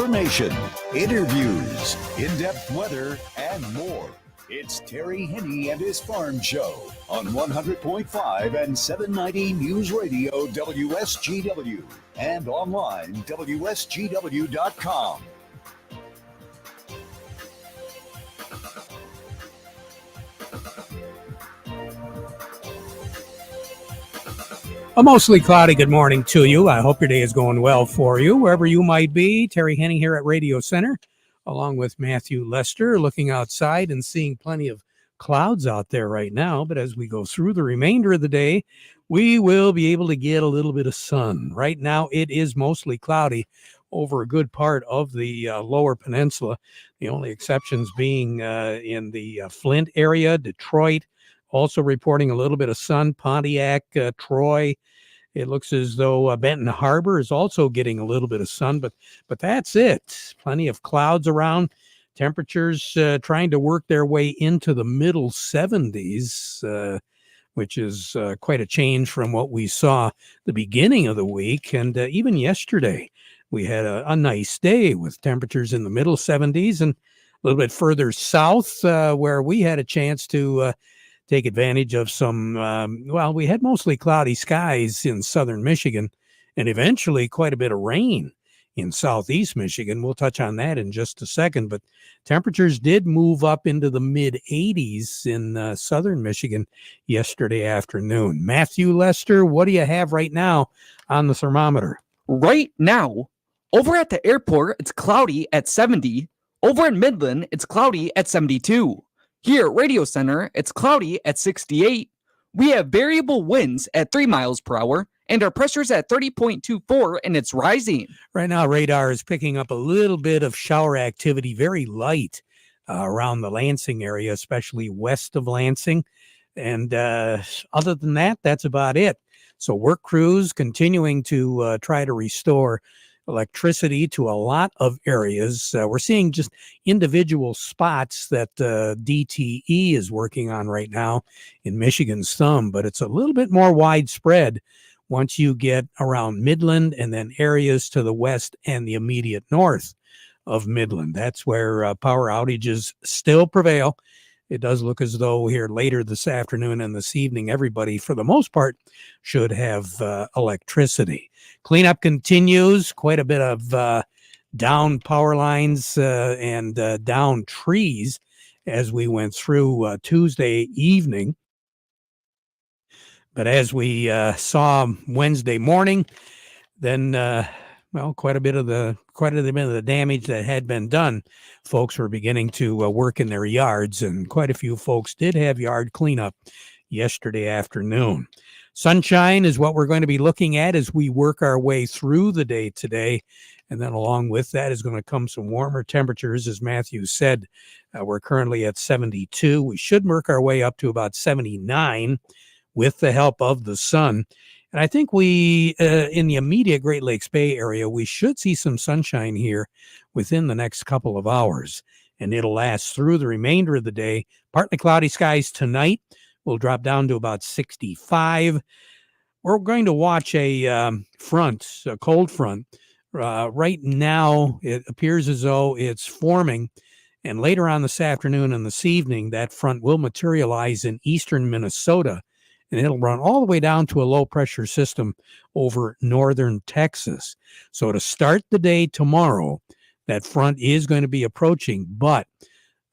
information, interviews, in-depth weather, and more. It's Terry Henney and his Farm Show on 100.5 and 790 News Radio WSGW and online WSGW.com. A mostly cloudy good morning to you. I hope your day is going well for you, wherever you might be. Terry Henning here at Radio Center, along with Matthew Lester, looking outside and seeing plenty of clouds out there right now. But as we go through the remainder of the day, we will be able to get a little bit of sun. Right now, it is mostly cloudy over a good part of the lower peninsula. The only exceptions being in the Flint area, Detroit, also reporting a little bit of sun, Pontiac, Troy. It looks as though Benton Harbor is also getting a little bit of sun, but that's it. Plenty of clouds around. Temperatures trying to work their way into the middle 70s, which is quite a change from what we saw the beginning of the week. And even yesterday, we had a nice day with temperatures in the middle 70s, and a little bit further south where we had a chance to take advantage of some, we had mostly cloudy skies in southern Michigan and eventually quite a bit of rain in southeast Michigan. We'll touch on that in just a second, but temperatures did move up into the mid 80s in southern Michigan yesterday afternoon. Matthew Lester, what do you have right now on the thermometer? Right now, over at the airport, it's cloudy at 70. Over in Midland, it's cloudy at 72. Here at Radio Center, it's cloudy at 68. We have variable winds at 3 miles per hour, and our pressure's at 30.24, and it's rising. Right now, radar is picking up a little bit of shower activity, very light around the Lansing area, especially west of Lansing. And other than that, that's about it. So work crews continuing to try to restore electricity to a lot of areas. We're seeing just individual spots that DTE is working on right now in Michigan's thumb, but it's a little bit more widespread once you get around Midland and then areas to the west and the immediate north of Midland. That's where power outages still prevail. It does look as though here later this afternoon and this evening, everybody, for the most part, should have electricity. Cleanup continues. Quite a bit of down power lines and down trees as we went through Tuesday evening. But as we saw Wednesday morning, then quite a bit of the damage that had been done. Folks were beginning to work in their yards, and quite a few folks did have yard cleanup yesterday afternoon. Sunshine is what we're going to be looking at as we work our way through the day today. And then along with that is going to come some warmer temperatures. As Matthew said, we're currently at 72. We should work our way up to about 79 with the help of the sun. And I think we, in the immediate Great Lakes Bay area, we should see some sunshine here within the next couple of hours. And it'll last through the remainder of the day. Partly cloudy skies tonight. We'll drop down to about 65. We're going to watch a cold front. Right now, it appears as though it's forming. And later on this afternoon and this evening, that front will materialize in eastern Minnesota. And it'll run all the way down to a low-pressure system over northern Texas. So to start the day tomorrow, that front is going to be approaching. But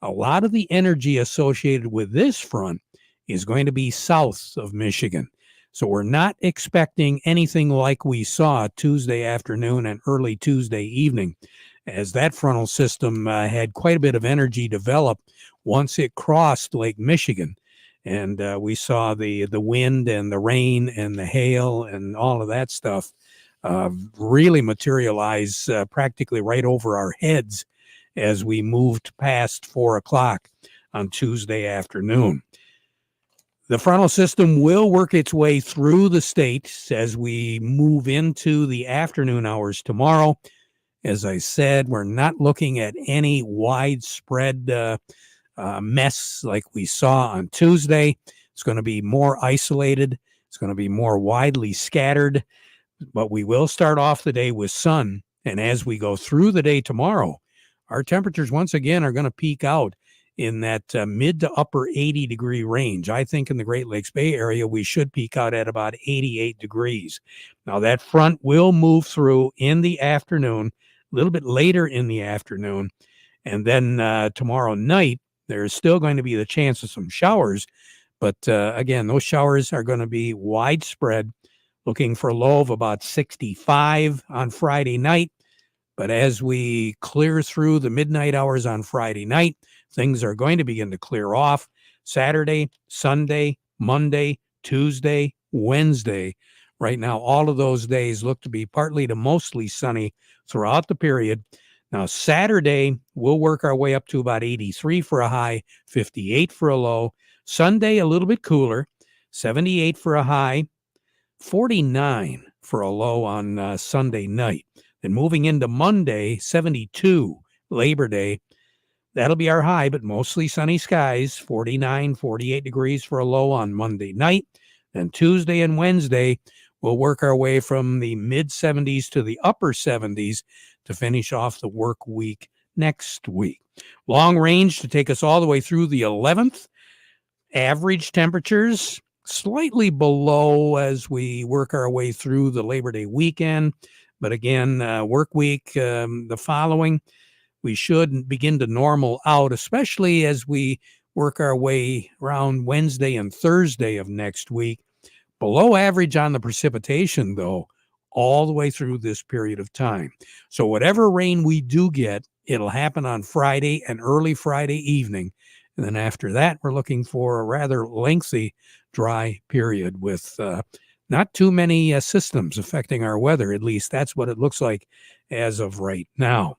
a lot of the energy associated with this front is going to be south of Michigan. So we're not expecting anything like we saw Tuesday afternoon and early Tuesday evening, as that frontal system had quite a bit of energy develop once it crossed Lake Michigan. And we saw the wind and the rain and the hail and all of that stuff really materialize practically right over our heads as we moved past 4 o'clock on Tuesday afternoon. The frontal system will work its way through the state as we move into the afternoon hours tomorrow. As I said, we're not looking at any widespread mess like we saw on Tuesday. It's going to be more isolated. It's going to be more widely scattered, but we will start off the day with sun And as we go through the day tomorrow, our temperatures once again are going to peak out in that mid to upper 80-degree range. I think in the Great Lakes Bay Area, we should peak out at about 88 degrees. Now, that front will move through in the afternoon, a little bit later in the afternoon. And then tomorrow night, there's still going to be the chance of some showers. But again, those showers are going to be widespread, looking for a low of about 65 on Friday night. But as we clear through the midnight hours on Friday night, things are going to begin to clear off. Saturday, Sunday, Monday, Tuesday, Wednesday. Right now, all of those days look to be partly to mostly sunny throughout the period. Now, Saturday, we'll work our way up to about 83 for a high, 58 for a low. Sunday, a little bit cooler, 78 for a high, 49 for a low on Sunday night. Then moving into Monday, 72, Labor Day. That'll be our high, but mostly sunny skies, 49, 48 degrees for a low on Monday night. Then Tuesday and Wednesday, we'll work our way from the mid-70s to the upper 70s to finish off the work week next week. Long range to take us all the way through the 11th. Average temperatures slightly below as we work our way through the Labor Day weekend. But again, work week, the following, we should begin to normal out, especially as we work our way around Wednesday and Thursday of next week. Below average on the precipitation, though, all the way through this period of time. So whatever rain we do get, it'll happen on Friday and early Friday evening. And then after that, we're looking for a rather lengthy dry period with not too many systems affecting our weather. At least that's what it looks like as of right now.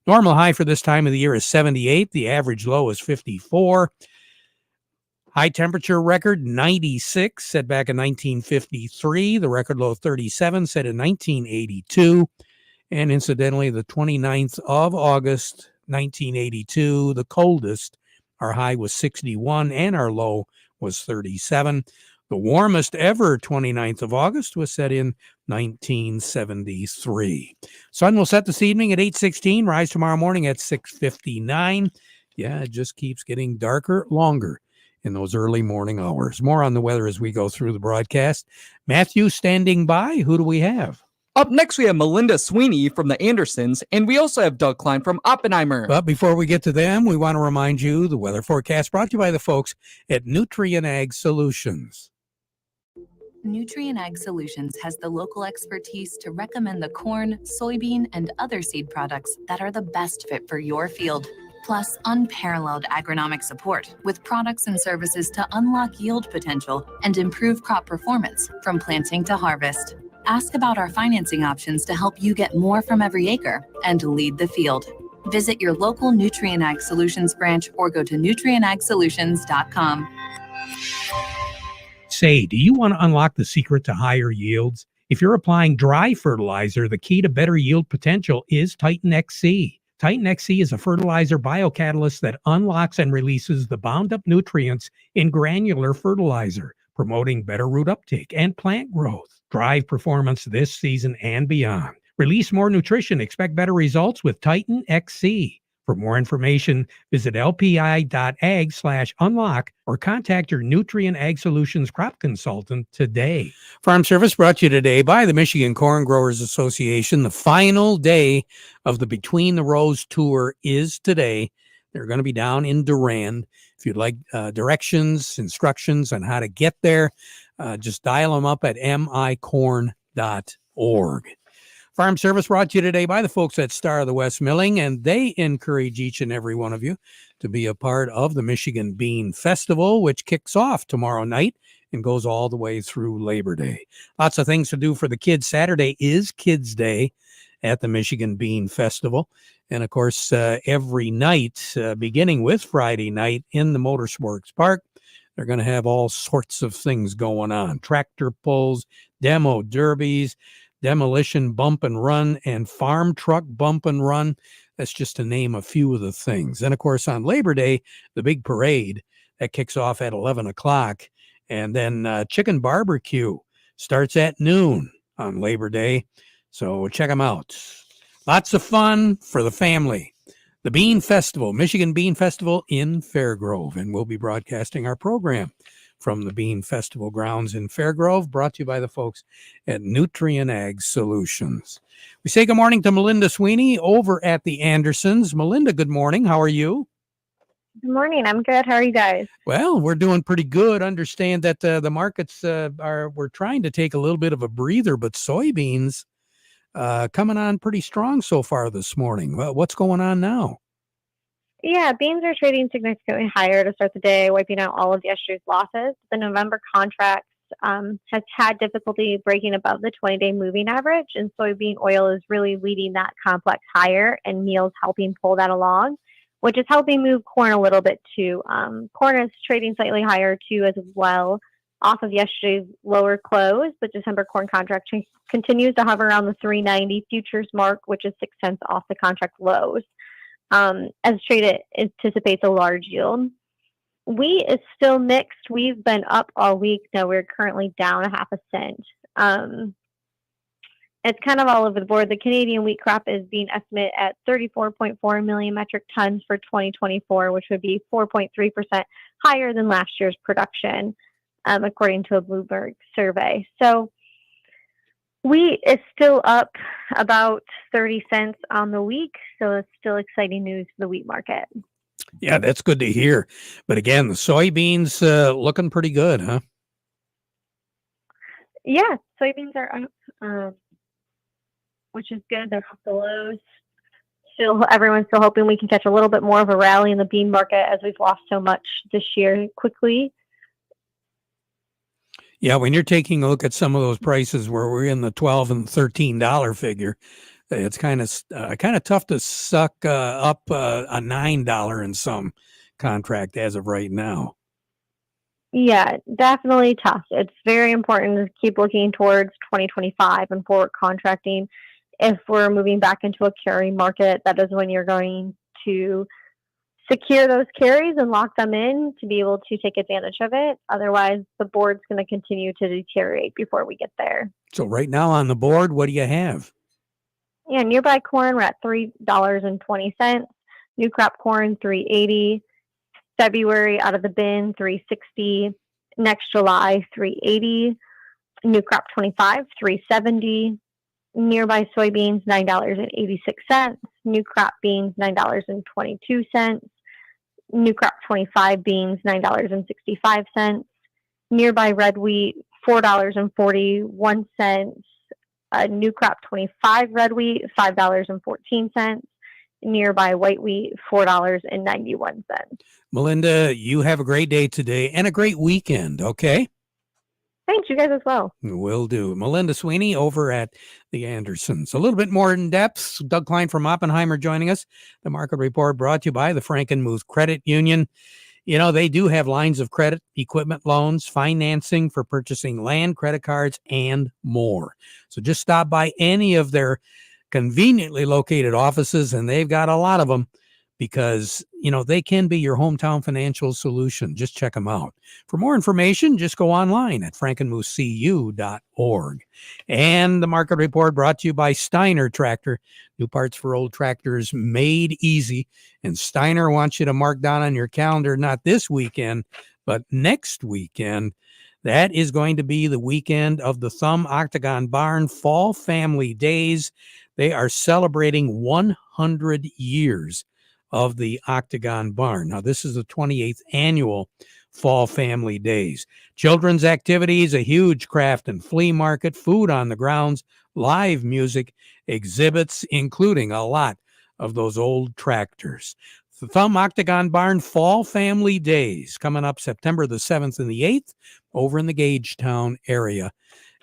Normal high for this time of the year is 78. The average low is 54. High temperature record 96, set back in 1953. The record low 37, set in 1982. And incidentally, the 29th of August, 1982, the coldest. Our high was 61 and our low was 37. The warmest ever 29th of August was set in 1973. Sun will set this evening at 8:16, rise tomorrow morning at 6:59. Yeah, it just keeps getting darker longer in those early morning hours. More on the weather as we go through the broadcast. Matthew standing by. Who do we have? Up next, we have Melinda Sweeney from the Andersons, and we also have Doug Klein from Oppenheimer. But before we get to them, we want to remind you the weather forecast brought to you by the folks at Nutrien Ag Solutions. Nutrien Ag Solutions has the local expertise to recommend the corn, soybean, and other seed products that are the best fit for your field. Plus, unparalleled agronomic support with products and services to unlock yield potential and improve crop performance from planting to harvest. Ask about our financing options to help you get more from every acre and lead the field. Visit your local Nutrien Ag Solutions branch or go to nutrienagsolutions.com. Say, do you want to unlock the secret to higher yields? If you're applying dry fertilizer, the key to better yield potential is Titan XC. Titan XC is a fertilizer biocatalyst that unlocks and releases the bound up nutrients in granular fertilizer, promoting better root uptake and plant growth. Drive performance this season and beyond. Release more nutrition. Expect better results with Titan XC. For more information, visit lpi.ag/unlock or contact your Nutrien Ag Solutions crop consultant today. Farm Service brought to you today by the Michigan Corn Growers Association. The final day of the Between the Rows tour is today. They're going to be down in Durand. If you'd like directions, instructions on how to get there, just dial them up at micorn.org. Farm Service brought to you today by the folks at Star of the West Milling, and they encourage each and every one of you to be a part of the Michigan Bean Festival, which kicks off tomorrow night and goes all the way through Labor Day. Lots of things to do for the kids. Saturday is Kids Day at the Michigan Bean Festival. And of course, every night, beginning with Friday night in the Motorsports Park, they're going to have all sorts of things going on. Tractor pulls, demo derbies, demolition bump and run, and farm truck bump and run. That's just to name a few of the things. And of course, on Labor Day, the big parade that kicks off at 11 o'clock. And then chicken barbecue starts at noon on Labor Day. So check them out. Lots of fun for the family. The Bean Festival, Michigan Bean Festival in Fairgrove. And we'll be broadcasting our program from the Bean Festival grounds in Fairgrove, brought to you by the folks at Nutrien Ag Solutions. We say good morning to Melinda Sweeney over at the Andersons. Melinda, good morning. How are you? Good morning. I'm good. How are you guys? Well, we're doing pretty good. Understand that the markets we're trying to take a little bit of a breather, but soybeans coming on pretty strong so far this morning. Well, what's going on now? Yeah, beans are trading significantly higher to start the day, wiping out all of yesterday's losses. The November contracts has had difficulty breaking above the 20-day moving average, and soybean oil is really leading that complex higher, and meal's helping pull that along, which is helping move corn a little bit too. Corn is trading slightly higher too as well off of yesterday's lower close, but December corn contract continues to hover around the 390 futures mark, which is 6 cents off the contract lows. As trade anticipates a large yield. Wheat is still mixed. We've been up all week. Now we're currently down 0.5 cent. It's kind of all over the board. The Canadian wheat crop is being estimated at 34.4 million metric tons for 2024, which would be 4.3% higher than last year's production, according to a Bloomberg survey. So wheat is still up about 30 cents on the week, so it's still exciting news for the wheat market. Yeah, that's good to hear. But again, the soybeans looking pretty good, huh? Yeah, soybeans are up, which is good. They're off the lows. Still, everyone's still hoping we can catch a little bit more of a rally in the bean market as we've lost so much this year quickly. Yeah, when you're taking a look at some of those prices where we're in the $12 and $13 figure, it's kind of tough to suck up a $9 in some contract as of right now. Yeah, definitely tough. It's very important to keep looking towards 2025 and forward contracting. If we're moving back into a carry market, that is when you're going to secure those carries and lock them in to be able to take advantage of it. Otherwise, the board's going to continue to deteriorate before we get there. So right now on the board, what do you have? Yeah, nearby corn, we're at $3.20. New crop corn, $3.80. February out of the bin, $3.60. Next July, $3.80. New crop 25, $3.70. Nearby soybeans, $9.86. New crop beans, $9.22. New crop 25 beans, $9.65. Nearby red wheat, $4.41. New crop 25 red wheat, $5.14. Nearby white wheat, $4.91. Melinda, you have a great day today and a great weekend, okay? Thanks, you guys as well. Will do. Melinda Sweeney over at the Andersons. A little bit more in depth. Doug Klein from Oppenheimer joining us. The Market Report brought to you by the Frankenmuth Credit Union. You know, they do have lines of credit, equipment loans, financing for purchasing land, credit cards, and more. So just stop by any of their conveniently located offices, and they've got a lot of them because, you know, they can be your hometown financial solution. Just check them out. For more information, just go online at frankenmuthcu.org. And the Market Report brought to you by Steiner Tractor. New parts for old tractors made easy. And Steiner wants you to mark down on your calendar, not this weekend, but next weekend. That is going to be the weekend of the Thumb Octagon Barn Fall Family Days. They are celebrating 100 years of the Octagon Barn. Now, this is the 28th annual Fall Family Days. Children's activities, a huge craft and flea market, food on the grounds, live music, exhibits, including a lot of those old tractors. The Thumb Octagon Barn Fall Family Days coming up September the 7th and the 8th over in the Gagetown area.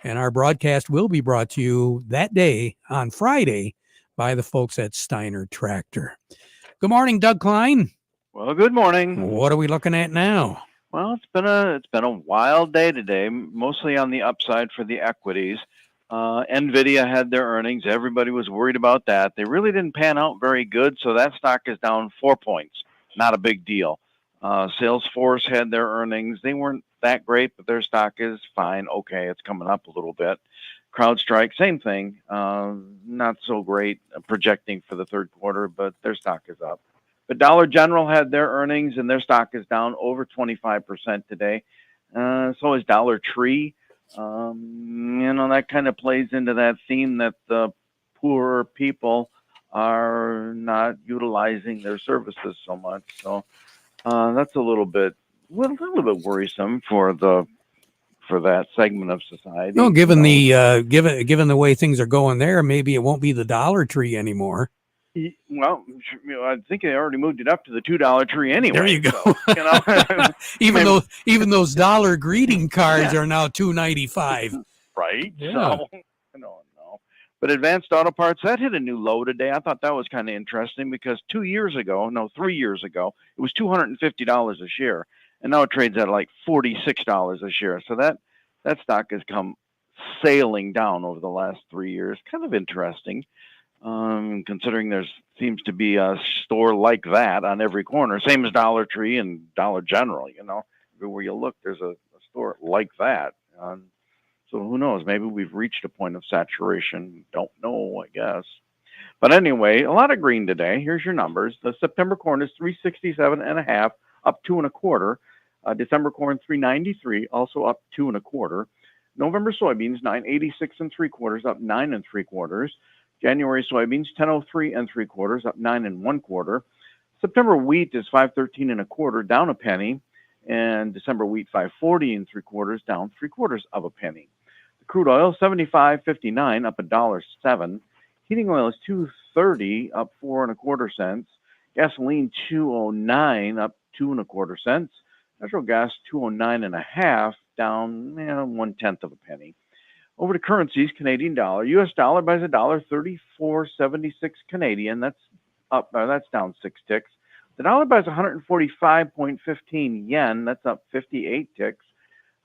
And our broadcast will be brought to you that day on Friday by the folks at Steiner Tractor. Good morning, Doug Klein. Well, good morning. What are we looking at now? Well, it's been a wild day today, mostly on the upside for the equities. Nvidia had their earnings. Everybody was worried about that. They really didn't pan out very good, so that stock is down 4 points. Not a big deal. Salesforce had their earnings. They weren't that great, but their stock is fine. Okay, it's coming up a little bit. CrowdStrike, same thing. Not so great projecting for the third quarter, but their stock is up. But Dollar General had their earnings, and their stock is down over 25% today. So is Dollar Tree. That kind of plays into that theme that the poorer people are not utilizing their services so much. So that's a little bit worrisome for that segment of society. No, given the way things are going there, maybe it won't be the Dollar Tree anymore. Well, I think they already moved it up to the $2 tree anyway. There you go. So, even those dollar greeting cards are now $2.95. Right. Yeah. So, no. But Advanced Auto Parts, that hit a new low today. I thought that was kind of interesting because 3 years ago, it was $250 a share, and now it trades at like $46 a share. So that stock has come sailing down over the last 3 years. Kind of interesting. Considering there seems to be a store like that on every corner, same as Dollar Tree and Dollar General, everywhere you look, there's a store like that. So who knows? Maybe we've reached a point of saturation. Don't know, I guess. But anyway, a lot of green today. Here's your numbers. The September corn is 367.5, up 2 1/4. December corn 393, also up 2 1/4. November soybeans 986 3/4, up 9 3/4. January soybeans 1003 3/4, up 9 1/4. September wheat is 513 1/4, down a penny, and December wheat 540 3/4, down 3/4 of a penny. The crude oil 75.59, up $1.07. Heating oil is 230, up 4 1/4 cents. Gasoline 209, up 2 1/4 cents. Natural gas 209 1/2, down 1/10 of a penny. Over to currencies, Canadian dollar. U.S. dollar buys $1.3476 Canadian. That's up. That's down 6 ticks. The dollar buys 145.15 yen. That's up 58 ticks.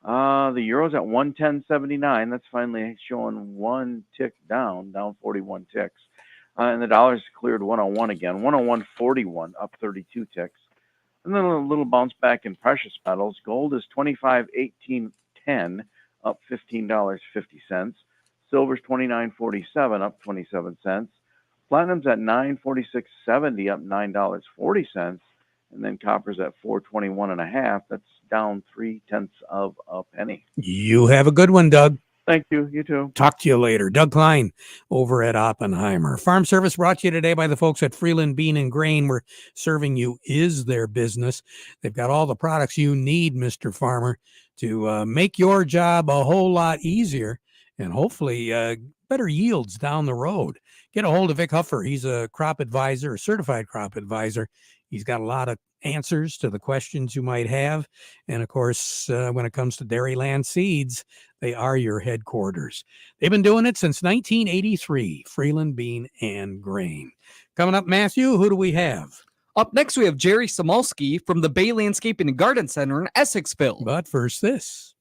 The euro's at 110.79. That's finally showing 1 tick down 41 ticks. And the dollar's cleared 101 again. 101.41, up 32 ticks. And then a little bounce back in precious metals. Gold is 25.1810. Up $15.50. Silver's 29.47, up 27 cents. Platinum's at 946.70, up $9.40, and then copper's at 421 1/2. That's down 0.3 of a penny. You have a good one, Doug. Thank you. You too. Talk to you later. Doug Klein over at Oppenheimer. Farm Service brought to you today by the folks at Freeland Bean and Grain, where serving you is their business. They've got all the products you need, Mr. Farmer, to make your job a whole lot easier and hopefully better yields down the road. Get a hold of Vic Huffer. He's a crop advisor, a certified crop advisor. He's got a lot of answers to the questions you might have. And of course, when it comes to Dairyland Seeds, they are your headquarters. They've been doing it since 1983, Freeland Bean and Grain. Coming up, Matthew, who do we have? Up next, we have Jerry Samolsky from the Bay Landscaping and Garden Center in Essexville. But first, this.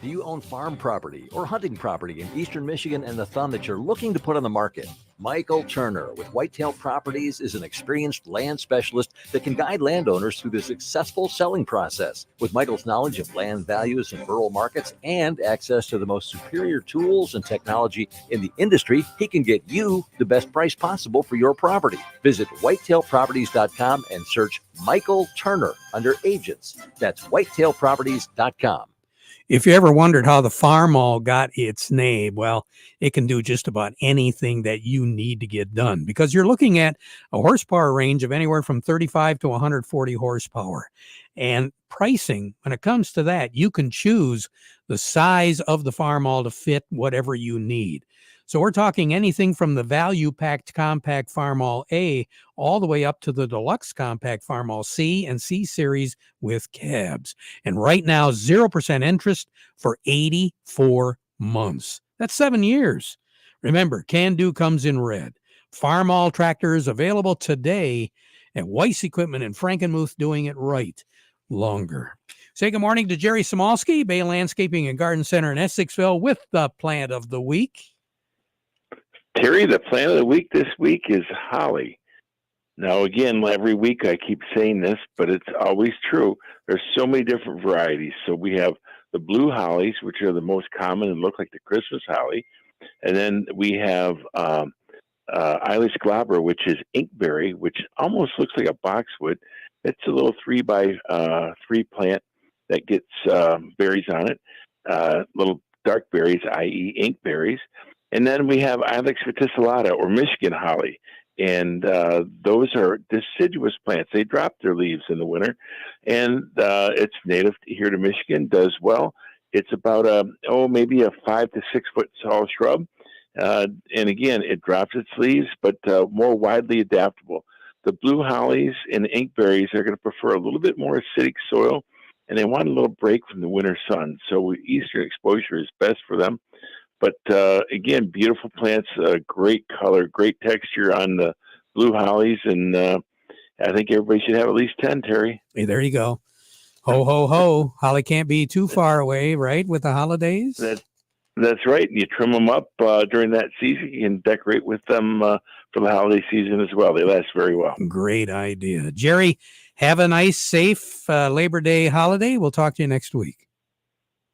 Do you own farm property or hunting property in eastern Michigan and the Thumb that you're looking to put on the market? Michael Turner with Whitetail Properties is an experienced land specialist that can guide landowners through the successful selling process. With Michael's knowledge of land values in rural markets and access to the most superior tools and technology in the industry, he can get you the best price possible for your property. Visit whitetailproperties.com and search Michael Turner under agents. That's whitetailproperties.com. If you ever wondered how the Farm Mall got its name, well, it can do just about anything that you need to get done because you're looking at a horsepower range of anywhere from 35 to 140 horsepower. And pricing, when it comes to that, you can choose the size of the Farm Mall to fit whatever you need. So we're talking anything from the value-packed compact Farm Mall A all the way up to the deluxe compact Farm Mall C and C Series with cabs. And right now, 0% interest for 84 months. That's 7 years. Remember, Can Do comes in red. Farm Mall tractors available today at Weiss Equipment in Frankenmuth, doing it right longer. Say good morning to Jerry Samolsky, Bay Landscaping and Garden Center in Essexville, with the plant of the week. Terry, the plant of the week this week is holly. Now, again, every week I keep saying this, but it's always true. There's so many different varieties. So we have the blue hollies, which are the most common and look like the Christmas holly. And then we have Ilex glabra, which is inkberry, which almost looks like a boxwood. It's a little 3x3 plant that gets berries on it, little dark berries, i.e. ink berries. And then we have Ilex verticillata, or Michigan holly. And those are deciduous plants. They drop their leaves in the winter. And it's native here to Michigan, does well. It's about maybe a 5 to 6 foot tall shrub. And again, it drops its leaves, but more widely adaptable. The blue hollies and inkberries are going to prefer a little bit more acidic soil, and they want a little break from the winter sun. So eastern exposure is best for them. But again, beautiful plants, great color, great texture on the blue hollies, and I think everybody should have at least 10, Terry. Hey, there you go. Ho, ho, ho. Holly can't be too far away, right, with the holidays? That's right. You trim them up during that season. You can decorate with them for the holiday season as well. They last very well. Great idea. Jerry, have a nice, safe Labor Day holiday. We'll talk to you next week.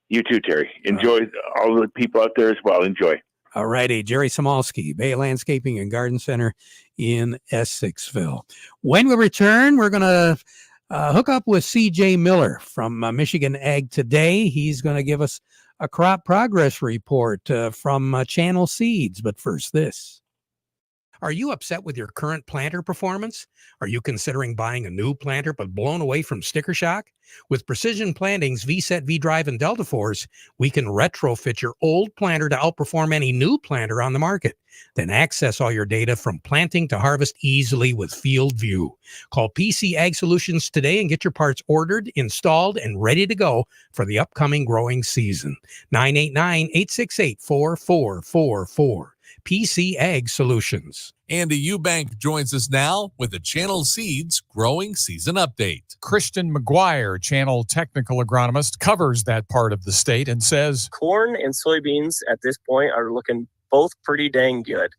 You too, Terry. Enjoy. All the people out there as well. Enjoy. All righty. Jerry Samolsky, Bay Landscaping and Garden Center in Essexville. When we return, we're going to hook up with C.J. Miller from Michigan Ag Today. He's going to give us a crop progress report from Channel Seeds. But first, this. Are you upset with your current planter performance? Are you considering buying a new planter but blown away from sticker shock? With Precision Planting's VSET, V-Drive, and Delta Force, we can retrofit your old planter to outperform any new planter on the market. Then access all your data from planting to harvest easily with Field View. Call PC Ag Solutions today and get your parts ordered, installed, and ready to go for the upcoming growing season. 989-868-4444. PC Ag Solutions. Andy Eubank joins us now with the Channel Seeds growing season update. Christian McGuire, Channel Technical Agronomist, covers that part of the state and says, corn and soybeans at this point are looking both pretty dang good.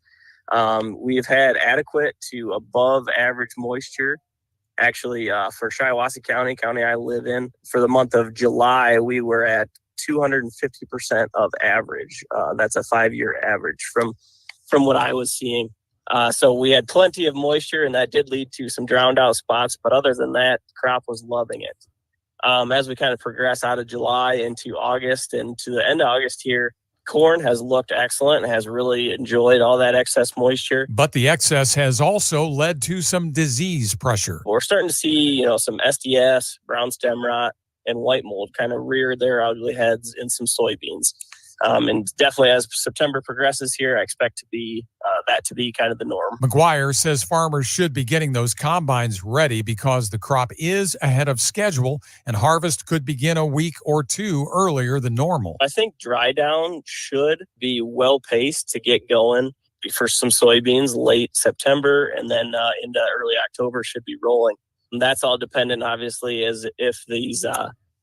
We've had adequate to above average moisture. Actually, for Shiawassee County I live in, for the month of July, we were at 250% of average. That's a 5-year average from what I was seeing. So we had plenty of moisture, and that did lead to some drowned out spots. But other than that, the crop was loving it. As we kind of progress out of July into August and to the end of August here, corn has looked excellent and has really enjoyed all that excess moisture. But the excess has also led to some disease pressure. We're starting to see, some SDS, brown stem rot, and white mold kind of rear their ugly heads in some soybeans. And definitely as September progresses here, I expect that to be kind of the norm. McGuire says farmers should be getting those combines ready because the crop is ahead of schedule and harvest could begin a week or two earlier than normal. I think dry down should be well paced to get going for some soybeans late September, and then into early October should be rolling. And that's all dependent, obviously, as if these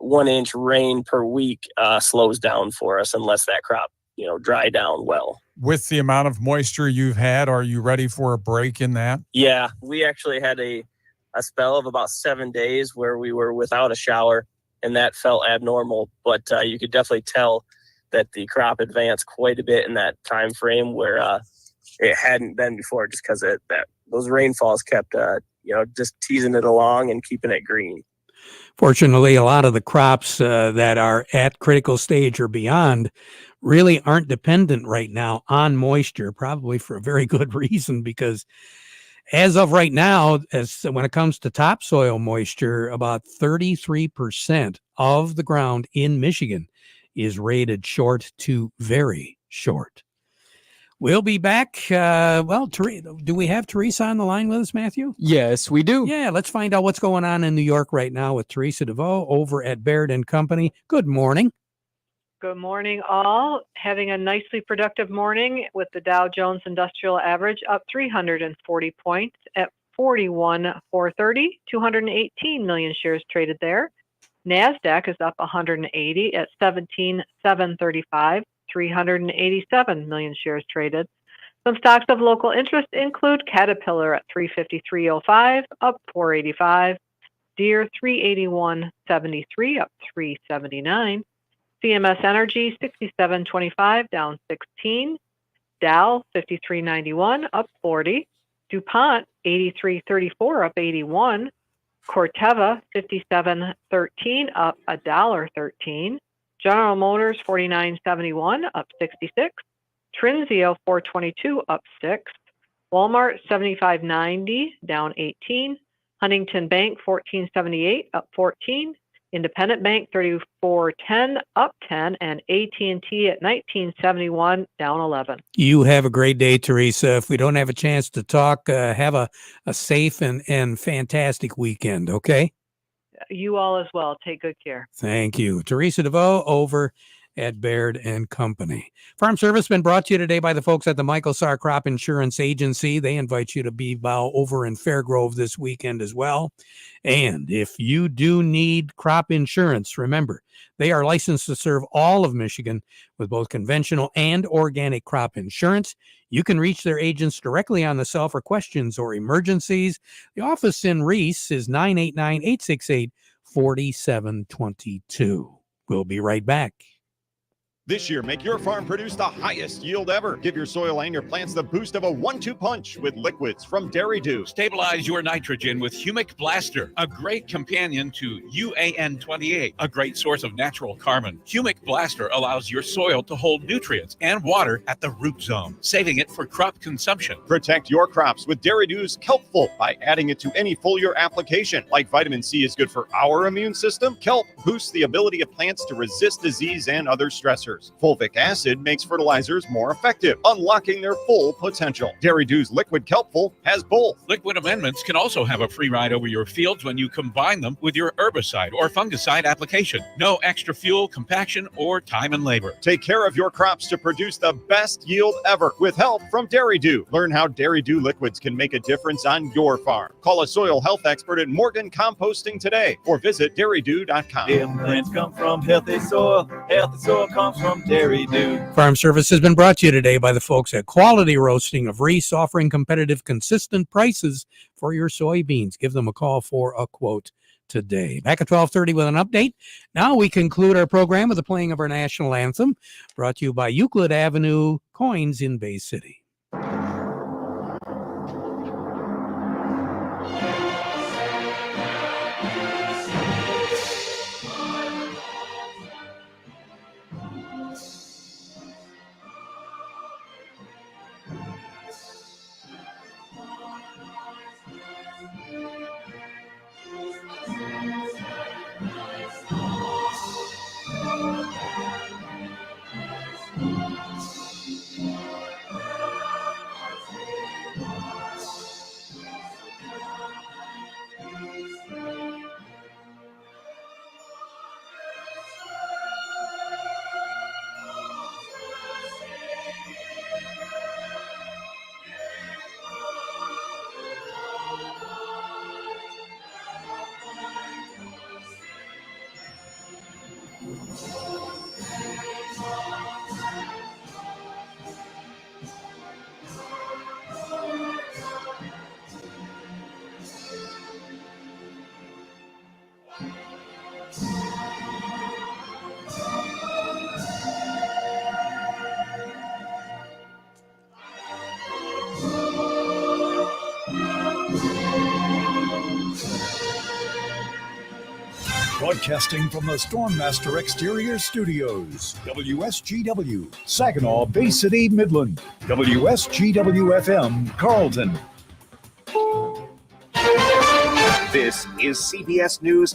1-inch rain per week slows down for us, unless that crop, dry down well. With the amount of moisture you've had, are you ready for a break in that? Yeah, we actually had a spell of about 7 days where we were without a shower, and that felt abnormal. But you could definitely tell that the crop advanced quite a bit in that time frame where it hadn't been before, just because those rainfalls kept just teasing it along and keeping it green. Fortunately, a lot of the crops that are at critical stage or beyond really aren't dependent right now on moisture, probably for a very good reason, because as of right now, when it comes to topsoil moisture, about 33% of the ground in Michigan is rated short to very short. We'll be back. Do we have Teresa on the line with us, Matthew? Yes, we do. Yeah, let's find out what's going on in New York right now with Teresa DeVoe over at Baird & Company. Good morning. Good morning, all. Having a nicely productive morning with the Dow Jones Industrial Average up 340 points at 41,430, 218 million shares traded there. NASDAQ is up 180 at 17,735. 387 million shares traded. Some stocks of local interest include Caterpillar at 353.05, up 485. Deere 381.73, up 379. CMS Energy 67.25 down 16. Dow 53.91 up 40. DuPont 83.34 up 81. Corteva 57.13 up $1.13. General Motors 49.71 up 66. Trinzio 4.22 up 6. Walmart 75.90 down 18. Huntington Bank 14.78 up 14. Independent Bank 34.10 up 10, and AT&T at 19.71 down 11. You have a great day, Teresa. If we don't have a chance to talk, have a safe and fantastic weekend, okay? You all as well. Take good care. Thank you. Teresa DeVoe over at Baird and Company. Farm Service been brought to you today by the folks at the Michael Sarr Crop Insurance Agency. They invite you to be over in Fairgrove this weekend as well. And if you do need crop insurance, remember, they are licensed to serve all of Michigan with both conventional and organic crop insurance. You can reach their agents directly on the cell for questions or emergencies. The office in Reese is 989-868-4722. We'll be right back. This year, make your farm produce the highest yield ever. Give your soil and your plants the boost of a 1-2 punch with liquids from Dairy Dew. Stabilize your nitrogen with Humic Blaster, a great companion to UAN28, a great source of natural carbon. Humic Blaster allows your soil to hold nutrients and water at the root zone, saving it for crop consumption. Protect your crops with Dairy Dew's Kelpful by adding it to any foliar application. Like vitamin C is good for our immune system, Kelp boosts the ability of plants to resist disease and other stressors. Fulvic acid makes fertilizers more effective, unlocking their full potential. Dairy Dew's Liquid Kelpful has both. Liquid amendments can also have a free ride over your fields when you combine them with your herbicide or fungicide application. No extra fuel, compaction, or time and labor. Take care of your crops to produce the best yield ever with help from Dairy Dew. Learn how Dairy Dew liquids can make a difference on your farm. Call a soil health expert at Morgan Composting today or visit dairydew.com. Plants come from healthy soil comes from Dairy Dew. Farm Service has been brought to you today by the folks at Quality Roasting of Reese, offering competitive, consistent prices for your soybeans. Give them a call for a quote today. Back at 12:30 with an update. Now we conclude our program with the playing of our national anthem, brought to you by Euclid Avenue Coins in Bay City. Broadcasting from the Stormmaster Exterior Studios, WSGW, Saginaw, Bay City, Midland, WSGW-FM, Carlton. This is CBS News